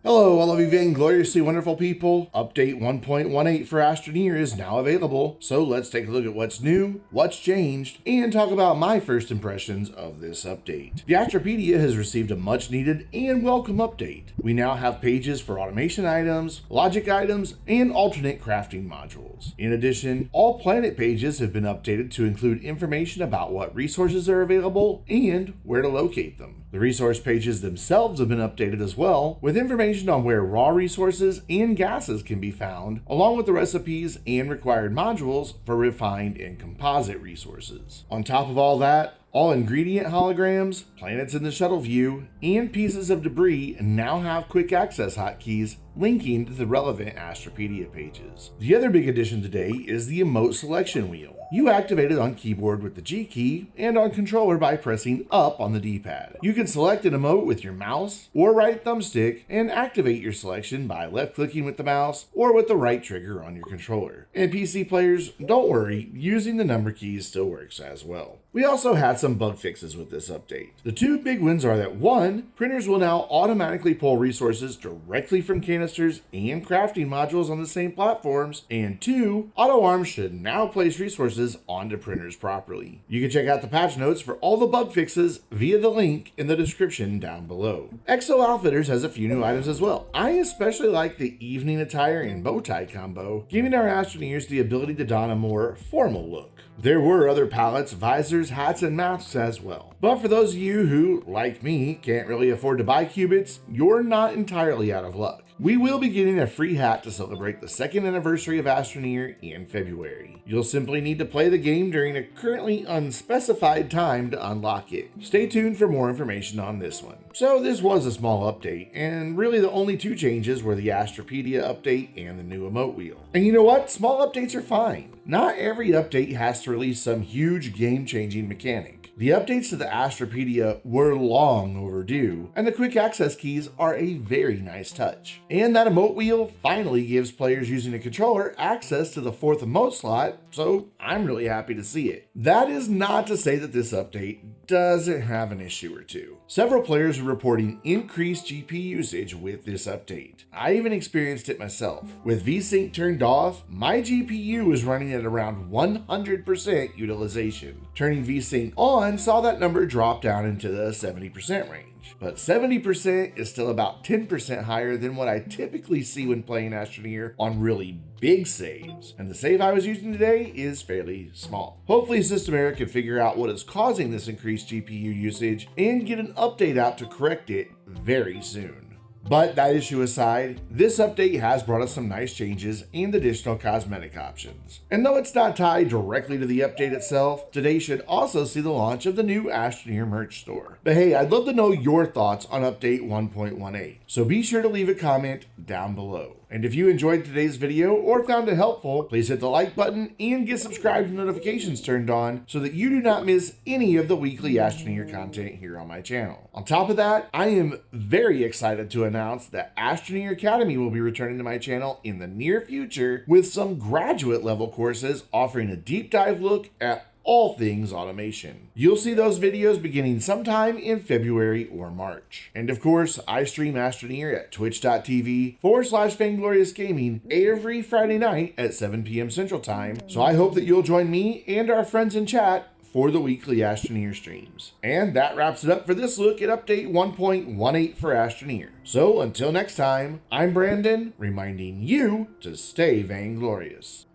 Hello, all of you vaingloriously wonderful people. Update 1.18 for Astroneer is now available, so let's take a look at what's new, what's changed, and talk about my first impressions of this update. The Astropedia has received a much needed and welcome update. We now have pages for automation items, logic items, and alternate crafting modules. In addition, all planet pages have been updated to include information about what resources are available and where to locate them. The resource pages themselves have been updated as well, with information on where raw resources and gases can be found, along with the recipes and required modules for refined and composite resources. On top of all that, all ingredient holograms, planets in the shuttle view, and pieces of debris now have quick access hotkeys linking to the relevant Astropedia pages. The other big addition today is the emote selection wheel. You activate it on keyboard with the G key and on controller by pressing up on the D-pad. You can select an emote with your mouse or right thumbstick and activate your selection by left clicking with the mouse or with the right trigger on your controller. And PC players, don't worry, using the number keys still works as well. We also had some bug fixes with this update. The two big ones are that 1, printers will now automatically pull resources directly from canisters and crafting modules on the same platforms, and 2, auto arms should now place resources onto printers properly. You can check out the patch notes for all the bug fixes via the link in the description down below. EXO Outfitters has a few new items as well. I especially like the evening attire and bow tie combo, giving our Astroneers the ability to don a more formal look. There were other palettes, visors, hats, and masks as well. But for those of you who, like me, can't really afford to buy qubits, you're not entirely out of luck. We will be getting a free hat to celebrate the 2nd anniversary of Astroneer in February. You'll simply need to play the game during a currently unspecified time to unlock it. Stay tuned for more information on this one. So this was a small update, and really the only two changes were the Astropedia update and the new emote wheel. And you know what? Small updates are fine. Not every update has to release some huge game-changing mechanic. The updates to the Astropedia were long overdue, and the quick access keys are a very nice touch. And that emote wheel finally gives players using a controller access to the 4th emote slot, so I'm really happy to see it. That is not to say that this update doesn't have an issue or two. Several players are reporting increased GPU usage with this update. I even experienced it myself. With VSync turned off, my GPU was running at around 100% utilization. Turning VSync on saw that number drop down into the 70% range. But 70% is still about 10% higher than what I typically see when playing Astroneer on really big saves. And the save I was using today is fairly small. Hopefully Systemair can figure out what is causing this increased GPU usage and get an update out to correct it very soon. But that issue aside, this update has brought us some nice changes and additional cosmetic options. And though it's not tied directly to the update itself, today should also see the launch of the new Astroneer merch store. But hey, I'd love to know your thoughts on update 1.18, so be sure to leave a comment down below. And if you enjoyed today's video or found it helpful, please hit the like button and get subscribed and notifications turned on so that you do not miss any of the weekly Astroneer content here on my channel. On top of that, I am very excited to announce that Astroneer Academy will be returning to my channel in the near future with some graduate level courses offering a deep dive look at all things automation. You'll see those videos beginning sometime in February or March. And of course, I stream Astroneer at twitch.tv/vaingloriousgaming every Friday night at 7 p.m. Central Time, so I hope that you'll join me and our friends in chat for the weekly Astroneer streams. And that wraps it up for this look at update 1.18 for Astroneer. So until next time, I'm Brandon, reminding you to stay vainglorious.